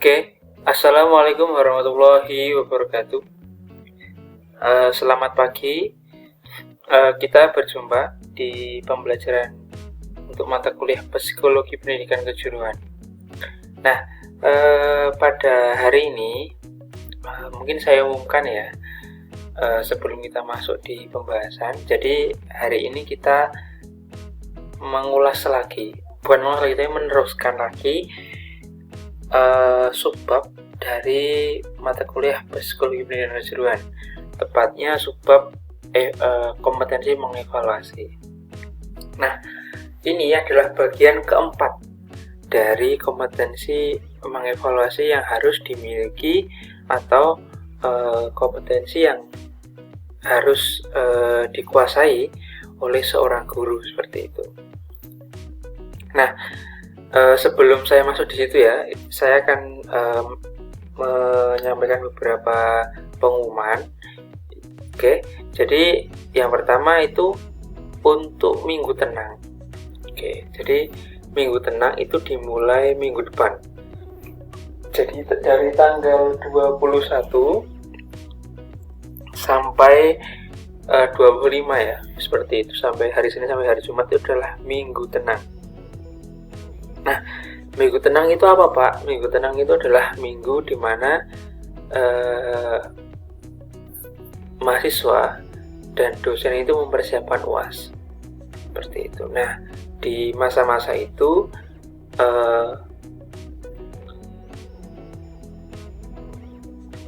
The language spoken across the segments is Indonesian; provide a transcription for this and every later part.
Oke, Assalamualaikum warahmatullahi wabarakatuh. Selamat pagi. Kita berjumpa di pembelajaran untuk mata kuliah Psikologi Pendidikan Kejuruan. Nah, pada hari ini mungkin saya umumkan ya, sebelum kita masuk di pembahasan. Jadi hari ini kita mengulas lagi, bukan mengulas lagi, tapi meneruskan lagi subbab dari mata kuliah Psikologi Pendidikan Kejuruan, tepatnya subbab kompetensi mengevaluasi. Nah, ini adalah bagian keempat dari kompetensi mengevaluasi yang harus dimiliki atau kompetensi yang harus dikuasai oleh seorang guru, seperti itu. Nah, sebelum saya masuk di situ ya, saya akan menyampaikan beberapa pengumuman. Oke, jadi yang pertama itu untuk minggu tenang. Oke, jadi minggu tenang itu dimulai minggu depan. Jadi dari tanggal 21 sampai 25 ya, seperti itu, sampai hari Senin sampai hari Jumat itu adalah minggu tenang. Nah, minggu tenang itu apa, Pak? Minggu tenang itu adalah minggu di mana mahasiswa dan dosen itu mempersiapkan UAS, seperti itu. Nah, di masa-masa itu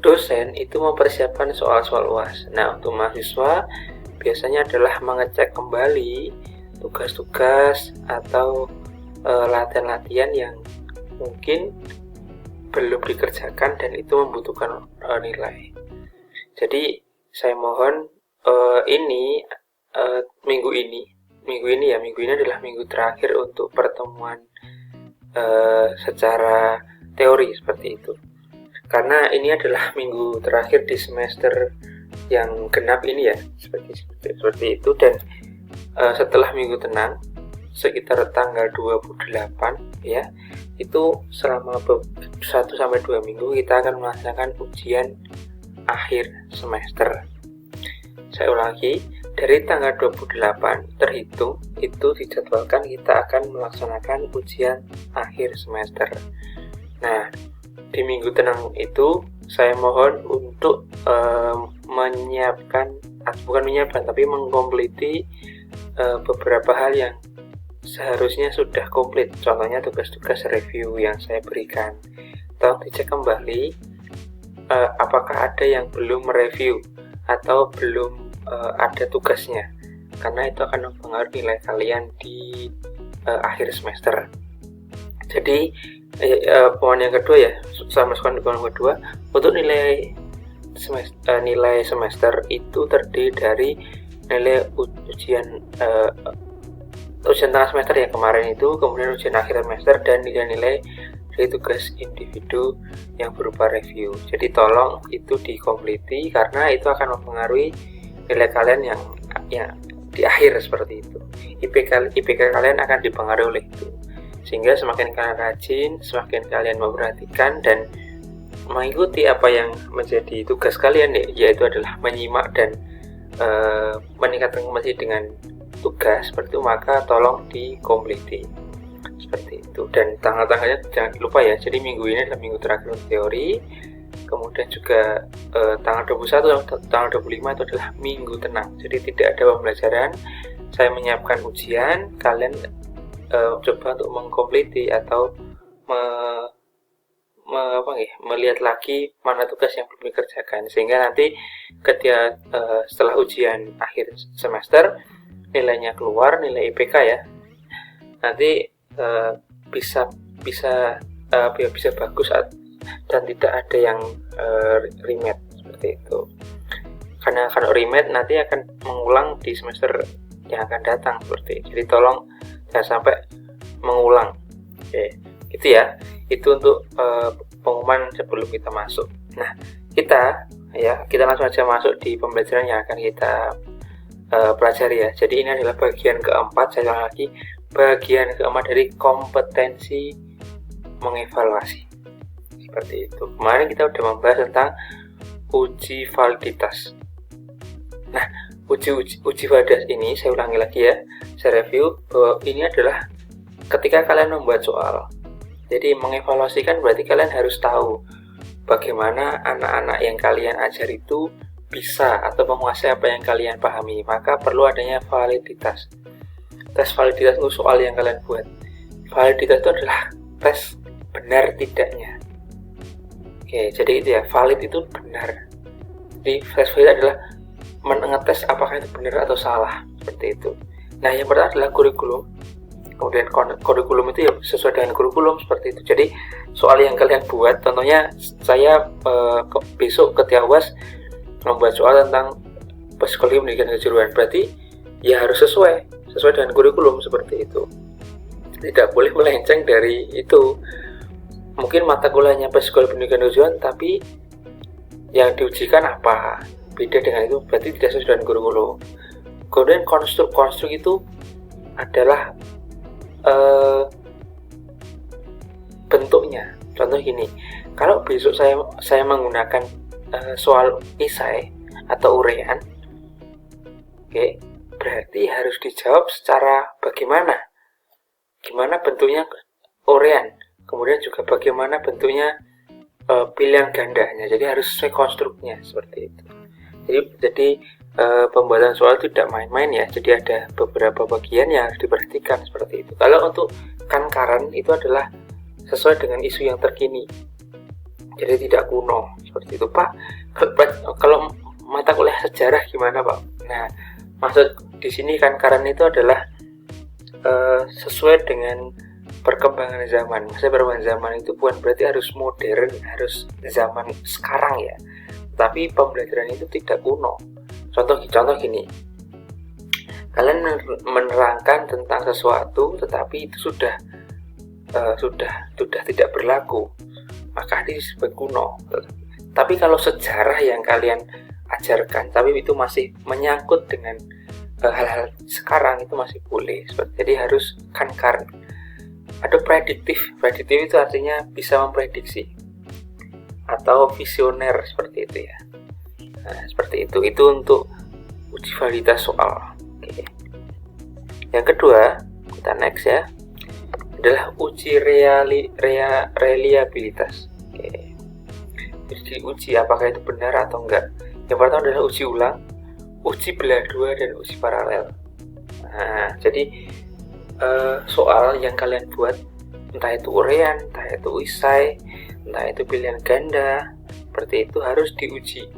dosen itu mempersiapkan soal-soal UAS. Nah, untuk mahasiswa biasanya adalah mengecek kembali tugas-tugas atau latihan-latihan yang mungkin belum dikerjakan dan itu membutuhkan nilai. Jadi saya mohon minggu ini adalah minggu terakhir untuk pertemuan secara teori, seperti itu. Karena ini adalah minggu terakhir di semester yang genap ini ya, seperti itu. Dan setelah minggu tenang sekitar tanggal 28 ya, itu selama 1-2 minggu kita akan melaksanakan ujian akhir semester. Saya ulangi, dari tanggal 28 terhitung itu dijadwalkan kita akan melaksanakan ujian akhir semester. Nah, di minggu tenang itu saya mohon untuk tapi mengkompliti beberapa hal yang seharusnya sudah komplit. Contohnya tugas-tugas review yang saya berikan. Tolong dicek kembali apakah ada yang belum mereview atau belum ada tugasnya, karena itu akan mempengaruhi nilai kalian di akhir semester. Jadi poin yang kedua ya, saya masukkan di poin kedua, untuk nilai semester itu terdiri dari nilai ujian tengah semester yang kemarin itu, kemudian ujian akhir semester, dan nilai-nilai dari tugas individu yang berupa review. Jadi tolong itu dikompliti karena itu akan mempengaruhi nilai kalian yang di akhir, seperti itu. IPK kalian akan dipengaruhi oleh itu. Sehingga semakin kalian rajin, semakin kalian memperhatikan dan mengikuti apa yang menjadi tugas kalian, yaitu adalah menyimak dan meningkatkan kompetensi dengan tugas seperti itu, maka tolong dikompliti, seperti itu. Dan tanggal-tanggalnya jangan lupa ya. Jadi minggu ini adalah minggu terakhir untuk teori, kemudian juga tanggal 21 dan tanggal 25 itu adalah minggu tenang. Jadi tidak ada pembelajaran, saya menyiapkan ujian, kalian coba untuk mengkompliti atau melihat lagi mana tugas yang belum dikerjakan, sehingga nanti ketika setelah ujian akhir semester nilainya keluar, nilai IPK ya, nanti bisa bagus dan tidak ada yang remat, seperti itu. Karena kalau remat nanti akan mengulang di semester yang akan datang, seperti itu. Jadi tolong jangan sampai mengulang. Oke, gitu ya. Itu untuk pengumuman sebelum kita masuk. Nah, kita langsung aja masuk di pembelajaran yang akan kita pelajari ya. Jadi ini adalah bagian keempat, saya ulang lagi, bagian keempat dari kompetensi mengevaluasi. seperti itu. Kemarin kita udah membahas tentang uji validitas. Nah, uji validitas ini saya ulangi lagi ya, saya review bahwa ini adalah ketika kalian membuat soal. Jadi mengevaluasikan berarti kalian harus tahu bagaimana anak-anak yang kalian ajar itu bisa atau menguasai apa yang kalian pahami. Maka perlu adanya validitas. Tes validitas untuk soal yang kalian buat. Validitas itu adalah tes benar tidaknya. Oke, jadi itu ya, valid itu benar. Jadi tes valid adalah mengetes apakah itu benar atau salah, seperti itu. Nah, yang pertama adalah kurikulum. Kemudian kurikulum itu ya sesuai dengan kurikulum, seperti itu. Jadi soal yang kalian buat, contohnya saya besok ketika UAS membuat soal tentang psikologi pendidikan kejuruan, berarti ya harus sesuai dengan kurikulum, seperti itu. Tidak boleh melenceng dari itu. Mungkin mata kuliahnya psikologi pendidikan kejuruan, tapi yang diujikan apa? Beda dengan itu, berarti tidak sesuai dengan kurikulum. Kemudian konstruk itu adalah bentuknya. Contoh gini, kalau besok saya menggunakan soal esai atau uraian, oke, berarti harus dijawab secara gimana bentuknya uraian, kemudian juga bagaimana bentuknya pilihan gandanya. Jadi harus sesuai konstruknya, seperti itu. Jadi pembuatan soal tidak main-main ya. Jadi ada beberapa bagian yang harus diperhatikan, seperti itu. Kalau untuk kankaran itu adalah sesuai dengan isu yang terkini. Jadi tidak kuno, seperti itu. Pak, kalau mata kuliah sejarah gimana, Pak? Nah, maksud di sini kankaran itu adalah sesuai dengan perkembangan zaman. Maksudnya perkembangan zaman itu bukan berarti harus modern, harus zaman sekarang ya. Tapi pembelajaran itu tidak kuno. Contoh gini, kalian menerangkan tentang sesuatu, tetapi itu sudah tidak berlaku, maka itu disebut kuno. Tapi kalau sejarah yang kalian ajarkan, tapi itu masih menyangkut dengan hal-hal sekarang, itu masih boleh. Jadi harus kankaran. Ada prediktif itu artinya bisa memprediksi atau visioner, seperti itu ya. Nah, seperti itu untuk uji validitas soal. Oke. Yang kedua, kita next ya, adalah uji reliabilitas. Oke. Jadi uji apakah itu benar atau enggak. Yang pertama adalah uji ulang, uji belah dua, dan uji paralel. Nah, jadi soal yang kalian buat, entah itu uraian, entah itu esai, entah itu pilihan ganda, seperti itu harus diuji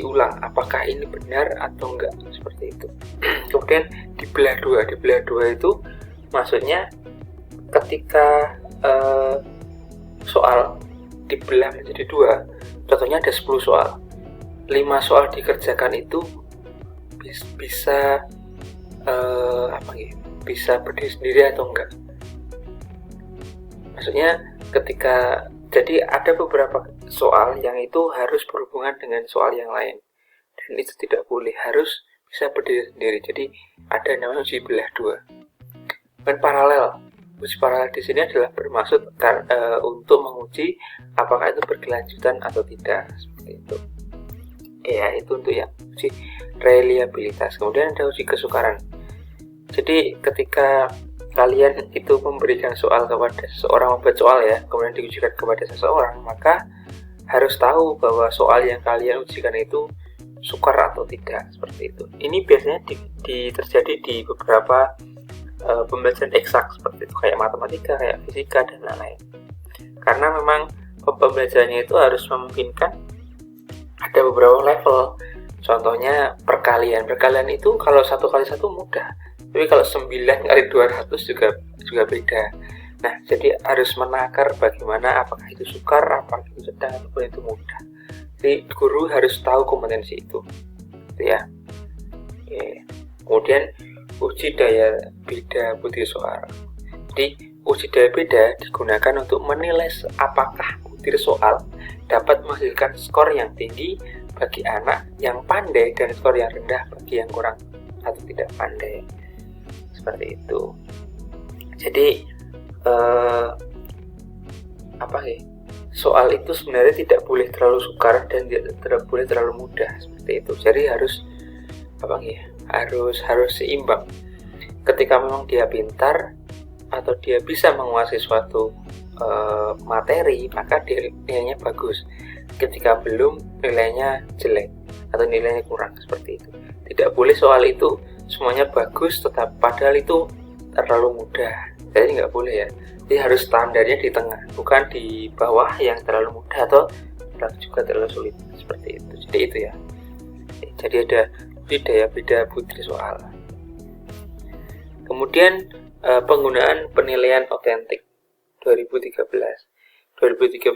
ulang apakah ini benar atau enggak, seperti itu. Kemudian dibelah dua itu maksudnya ketika soal dibelah menjadi dua, contohnya ada 10 soal, 5 soal dikerjakan itu bisa bisa berdiri sendiri atau enggak. Maksudnya jadi ada beberapa soal yang itu harus berhubungan dengan soal yang lain, dan itu tidak boleh, harus bisa berdiri sendiri. Jadi ada namanya uji belah dua. Dan paralel, uji paralel di sini adalah bermaksud untuk menguji apakah itu berkelanjutan atau tidak, seperti itu. Ya, itu untuk yang uji reliabilitas. Kemudian ada uji kesukaran. Jadi ketika kalian itu memberikan soal kepada seseorang, membuat soal ya, kemudian diujikan kepada seseorang, maka harus tahu bahwa soal yang kalian ujikan itu sukar atau tidak, seperti itu. Ini biasanya terjadi di beberapa pembelajaran eksak, seperti itu, kayak matematika, kayak fisika, dan lain-lain. Karena memang pembelajarannya itu harus memungkinkan ada beberapa level. Contohnya perkalian itu kalau 1 kali 1 mudah, tapi kalau 9 kali 200 juga beda. Nah, jadi harus menakar bagaimana, apakah itu sukar, apakah itu sedang, ataupun itu mudah. Jadi guru harus tahu kompetensi itu ya. Oke. Kemudian uji daya beda bukti soal. Jadi uji daya beda digunakan untuk menilai apakah bukti soal dapat menghasilkan skor yang tinggi bagi anak yang pandai dan skor yang rendah bagi yang kurang atau tidak pandai, seperti itu. Jadi soal itu sebenarnya tidak boleh terlalu sukar dan tidak boleh terlalu mudah seperti itu. Jadi harus harus seimbang. Ketika memang dia pintar atau dia bisa menguasai suatu materi, maka nilainya bagus. Ketika belum, nilainya jelek atau nilainya kurang, seperti itu. Tidak boleh soal itu semuanya bagus padahal itu terlalu mudah. Jadi nggak boleh ya. Jadi harus standarnya di tengah, bukan di bawah yang terlalu mudah atau juga terlalu sulit, seperti itu. Jadi itu ya. Jadi ada beda putri soal. Kemudian penggunaan penilaian otentik 2013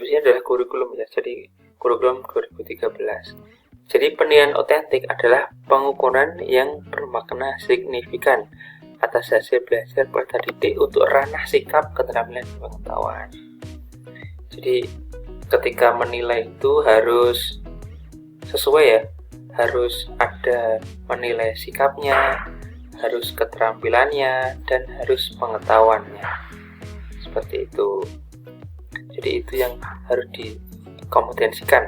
ini adalah kurikulum ya. Jadi kurikulum 2013. Jadi penilaian otentik adalah pengukuran yang bermakna signifikan atas hasil belajar peserta didik untuk ranah sikap, keterampilan, dan pengetahuan. Jadi ketika menilai itu harus sesuai ya, harus ada menilai sikapnya, harus keterampilannya, dan harus pengetahuannya. Seperti itu. Jadi itu yang harus dikompetensikan.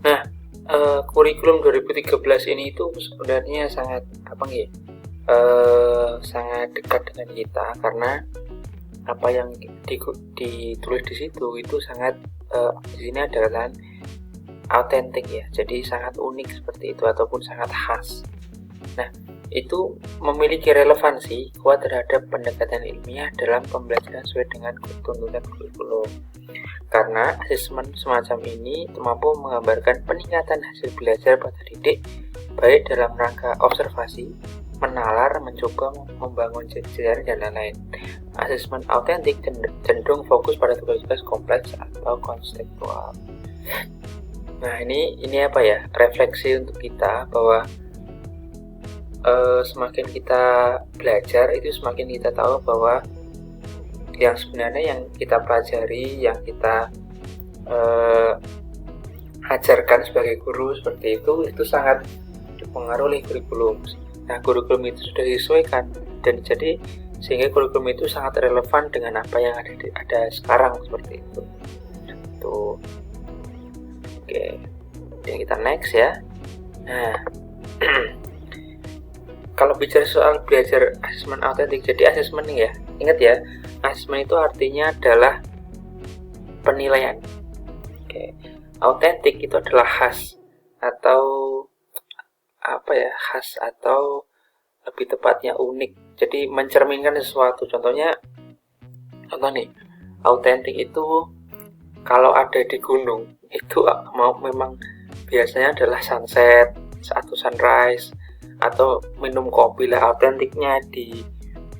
Nah, kurikulum 2013 ini itu sebenarnya sangat sangat dekat dengan kita, karena apa yang ditulis di situ itu sangat di sini ada katakan autentik ya, jadi sangat unik seperti itu ataupun sangat khas. Nah, itu memiliki relevansi kuat terhadap pendekatan ilmiah dalam pembelajaran sesuai dengan tuntutan kurikulum. Karena asesmen semacam ini mampu menggambarkan peningkatan hasil belajar pada didik, baik dalam rangka observasi, menalar, mencoba, membangun jejaring, dan lain-lain. Asesmen autentik cenderung fokus pada tugas-tugas kompleks atau konseptual. Nah, ini refleksi untuk kita bahwa semakin kita belajar itu semakin kita tahu bahwa yang sebenarnya yang kita pelajari, yang kita ajarkan sebagai guru seperti itu sangat dipengaruhi oleh kurikulum. Nah, kurikulum itu sudah disesuaikan dan jadi sehingga kurikulum itu sangat relevan dengan apa yang ada sekarang, seperti itu. Tuh. Oke. Jadi kita next ya. Nah, kalau bicara soal belajar asesmen autentik, jadi asesmen nih ya, ingat ya, asesmen itu artinya adalah penilaian. Oke. Autentik itu adalah khas atau khas atau lebih tepatnya unik. Jadi mencerminkan sesuatu. Contoh nih, autentik itu kalau ada di gunung itu memang biasanya adalah sunset atau sunrise atau minum kopi lah. Autentiknya di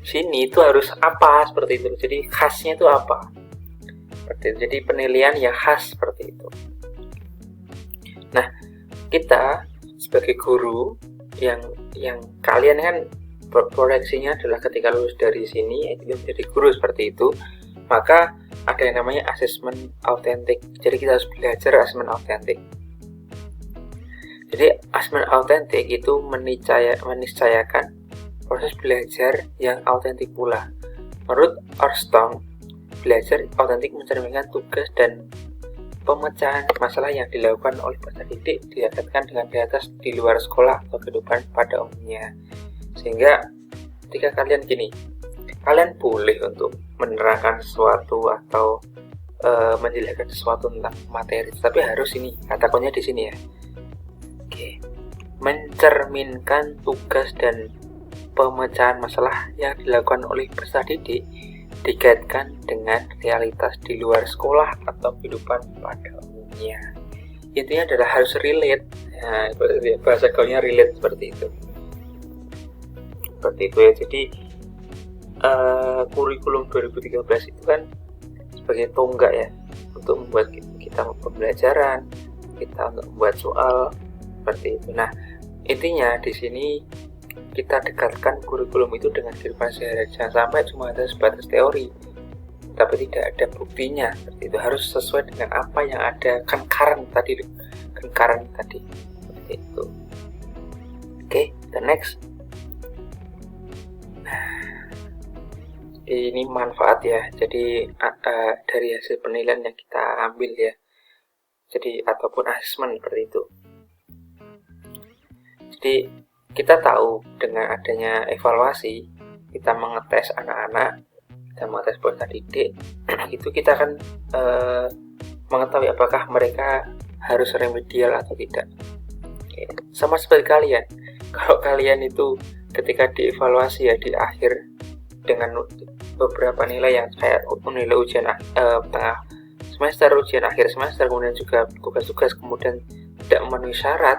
sini itu harus apa, seperti itu. Jadi khasnya itu apa, seperti itu. Jadi penilaian yang khas seperti itu. Nah, kita sebagai guru yang kalian kan proyeksinya adalah ketika lulus dari sini itu menjadi guru seperti itu, maka ada yang namanya asesmen autentik. Jadi kita harus belajar asesmen autentik. Jadi asesmen autentik itu meniscayakan proses belajar yang autentik pula. Menurut Orston, belajar autentik mencerminkan tugas dan pemecahan masalah yang dilakukan oleh peserta didik didekatkan dengan realitas di luar sekolah atau kehidupan pada umumnya. Sehingga ketika kalian boleh untuk menerangkan sesuatu atau menjelaskan sesuatu tentang materi, tapi harus ini kata kuncinya di sini ya. Oke. Mencerminkan tugas dan pemecahan masalah yang dilakukan oleh peserta didik dikaitkan dengan realitas di luar sekolah atau kehidupan pada umumnya. Intinya adalah harus relate. Nah, bahasa gaulnya relate seperti itu. Seperti itu ya. Jadi kurikulum 2013 itu kan sebagai tonggak ya untuk membuat kita pembelajaran, kita untuk membuat soal seperti itu. Nah, intinya di sini kita dekatkan kurikulum itu dengan kehidupan sehari-hari. Jangan sampai cuma ada sebatas teori tapi tidak ada buktinya. Seperti itu, harus sesuai dengan apa yang ada, concurrent tadi seperti itu. Oke, the next. Jadi ini manfaat ya. Jadi dari hasil penilaian yang kita ambil ya. Jadi ataupun asesmen seperti itu. Jadi kita tahu dengan adanya evaluasi, kita mengetes anak-anak, kita mengetes peserta didik, itu kita akan mengetahui apakah mereka harus remedial atau tidak. Oke. Sama seperti kalian, kalau kalian itu ketika dievaluasi ya di akhir dengan beberapa nilai yang kayak nilai ujian tengah semester, ujian akhir semester, kemudian juga tugas-tugas kemudian tidak memenuhi syarat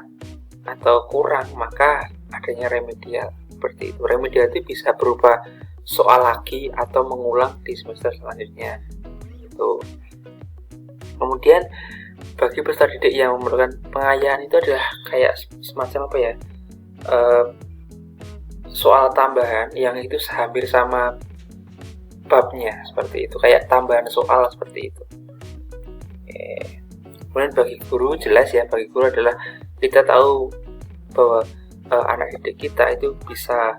atau kurang, maka adanya remedial seperti itu. Remedial itu bisa berupa soal lagi atau mengulang di semester selanjutnya. Itu. Kemudian bagi peserta didik yang memerlukan pengayaan itu adalah kayak semacam apa ya? Soal tambahan yang itu hampir sama babnya seperti itu, kayak tambahan soal seperti itu. Kemudian bagi guru jelas ya, bagi guru adalah kita tahu bahwa anak didik kita itu bisa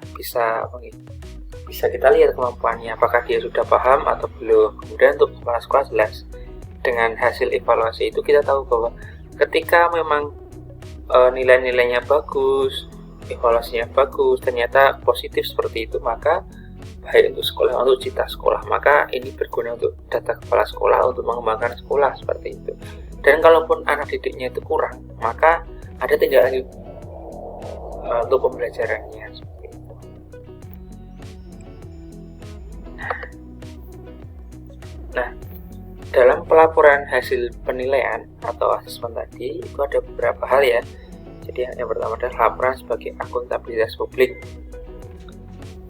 kita lihat kemampuannya, apakah dia sudah paham atau belum. Kemudian untuk kepala sekolah jelas dengan hasil evaluasi itu kita tahu bahwa ketika memang nilai-nilainya bagus, evaluasinya bagus, ternyata positif seperti itu, maka baik untuk sekolah, untuk cita sekolah, maka ini berguna untuk data kepala sekolah untuk mengembangkan sekolah seperti itu. Dan kalaupun anak didiknya itu kurang, maka ada tindak lanjut untuk pembelajarannya seperti itu. Nah, dalam pelaporan hasil penilaian atau asesmen tadi itu ada beberapa hal ya. Jadi yang pertama adalah laporan sebagai akuntabilitas publik.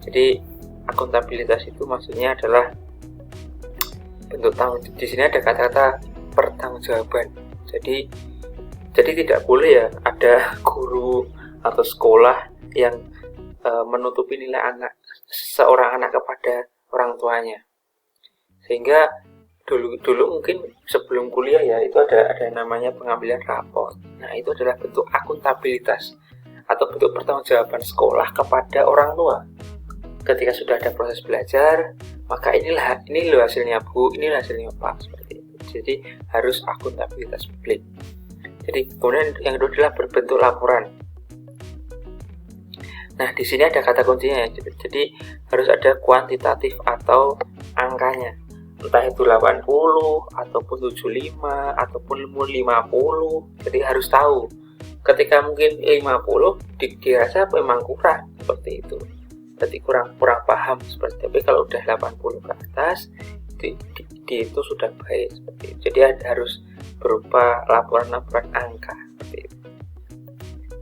Jadi akuntabilitas itu maksudnya adalah bentuk tanggung. Di sini ada kata-kata pertanggungjawaban. Jadi tidak boleh ya ada guru atau sekolah yang menutupi nilai seorang anak kepada orang tuanya. Sehingga dulu mungkin sebelum kuliah ya itu ada namanya pengambilan rapor. Nah, itu adalah bentuk akuntabilitas atau bentuk pertanggungjawaban sekolah kepada orang tua. Ketika sudah ada proses belajar, maka ini loh hasilnya Bu, ini hasilnya Pak, seperti itu. Jadi harus akuntabilitas publik. Jadi kemudian yang kedua adalah berbentuk laporan. Nah, di sini ada kata kuncinya ya. Jadi harus ada kuantitatif atau angkanya. Entah itu 80 ataupun 75 ataupun 50. Jadi harus tahu. Ketika mungkin 50 dirasa memang kurang seperti itu. Berarti kurang paham seperti itu. Tapi kalau udah 80 ke atas itu sudah baik seperti itu. Jadi harus berupa laporan-laporan angka seperti itu.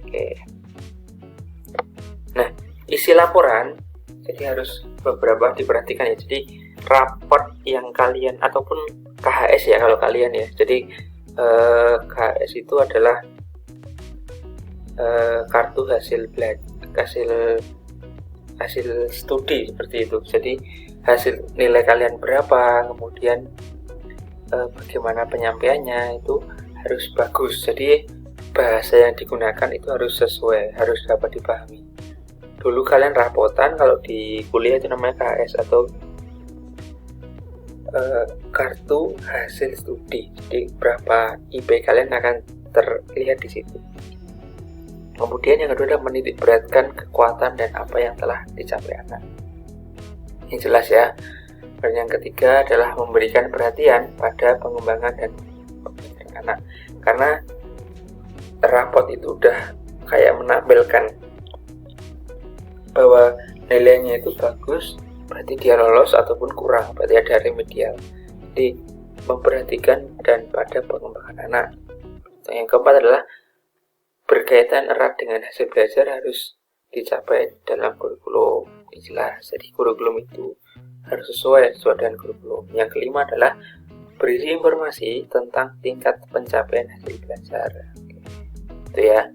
Oke. Nah, isi laporan jadi harus beberapa diperhatikan ya. Jadi raport yang kalian ataupun KHS ya kalau kalian ya. Jadi KHS itu adalah kartu hasil studi seperti itu. Jadi hasil nilai kalian berapa, kemudian bagaimana penyampaiannya itu harus bagus. Jadi bahasa yang digunakan itu harus sesuai, harus dapat dipahami. Dulu kalian rapotan kalau di kuliah itu namanya KHS atau kartu hasil studi. Jadi berapa IP kalian akan terlihat di situ. Kemudian yang kedua adalah menitik beratkan kekuatan dan apa yang telah dicapai anak. Ini jelas ya. Dan yang ketiga adalah memberikan perhatian pada pengembangan dan pembelajaran anak. Karena raport itu udah kayak menampilkan bahwa nilainya itu bagus, berarti dia lolos ataupun kurang, berarti ada remedial. Jadi memperhatikan dan pada pengembangan anak. Yang keempat adalah berkaitan erat dengan hasil belajar harus dicapai dalam kurikulum. Jelas, jadi kurikulum itu harus sesuai dengan kurikulum. Yang kelima adalah berisi informasi tentang tingkat pencapaian hasil belajar. Itu ya.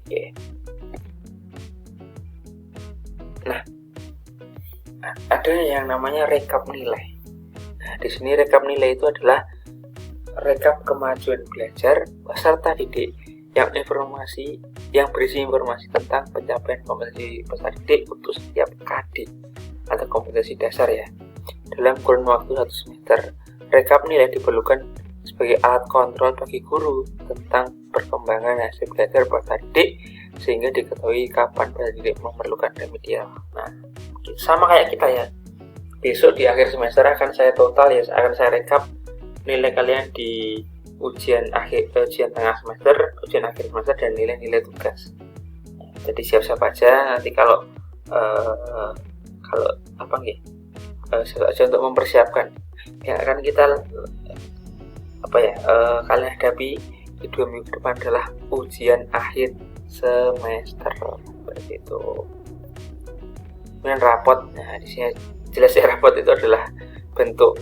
Oke. Nah, ada yang namanya rekap nilai. Nah, di sini rekap nilai itu adalah rekap kemajuan belajar peserta didik yang berisi informasi tentang pencapaian kompetensi peserta didik untuk setiap KD atau kompetensi dasar ya. Dalam kurun waktu 1 semester, rekap nilai diperlukan sebagai alat kontrol bagi guru tentang perkembangan hasil belajar peserta didik, sehingga diketahui kapan peserta didik memerlukan remedial. Nah, sama kayak kita ya. Besok di akhir semester akan saya total ya, akan saya rekap nilai kalian di ujian tengah semester, ujian akhir semester, dan nilai-nilai tugas. Jadi siap-siap aja nanti kalau untuk mempersiapkan yang akan kita kalian hadapi di 2 minggu ke depan adalah ujian akhir semester seperti itu. Kemudian rapot. Nah, di sini jelas ya, rapot itu adalah bentuk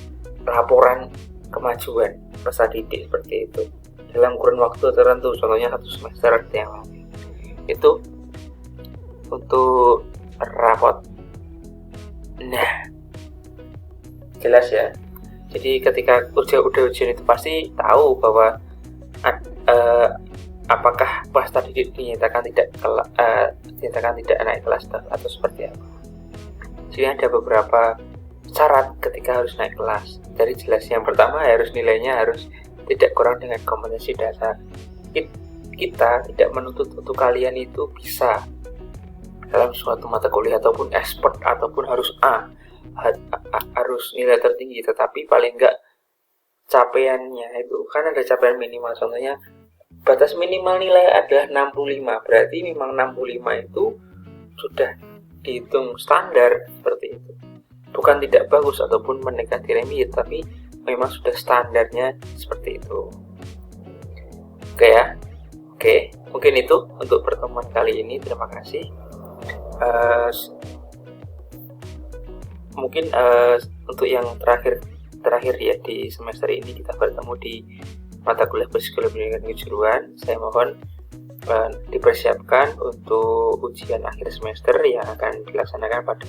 laporan kemajuan peserta didik seperti itu dalam kurun waktu tertentu, contohnya 1 semester yang lalu. Itu untuk rapot. Nah, jelas ya. Jadi ketika ujian itu pasti tahu bahwa apakah peserta didik dinyatakan tidak naik kelas atau seperti apa. Jadi ada beberapa syarat ketika harus naik kelas. Dari jelas yang pertama nilainya harus tidak kurang dengan kompetensi dasar. Kita tidak menuntut untuk kalian itu bisa dalam suatu mata kuliah ataupun expert ataupun harus A, harus nilai tertinggi, tetapi paling enggak capaiannya itu kan ada capaian minimal. Contohnya batas minimal nilai adalah 65, berarti memang 65 itu sudah dihitung standar seperti itu. Bukan tidak bagus ataupun mendekati remedial, tapi memang sudah standarnya seperti itu. Oke ya. Oke, mungkin itu untuk pertemuan kali ini. Terima kasih. Untuk yang terakhir ya di semester ini kita bertemu di mata kuliah psikologi pendidikan kejuruan. Saya mohon dipersiapkan untuk ujian akhir semester yang akan dilaksanakan pada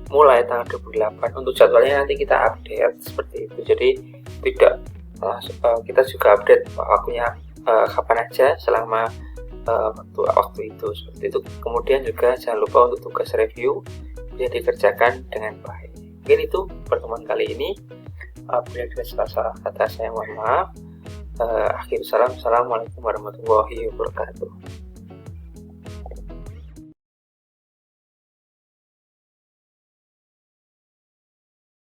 mulai tanggal 28. Untuk jadwalnya nanti kita update seperti itu. Jadi tidak kita juga update waktunya kapan aja selama waktu itu seperti itu. Kemudian juga jangan lupa untuk tugas review bisa dikerjakan dengan baik. Mungkin itu pertemuan kali ini. Bila ada salah kata saya mohon maaf. Akhir salam. Assalamualaikum warahmatullahi wabarakatuh.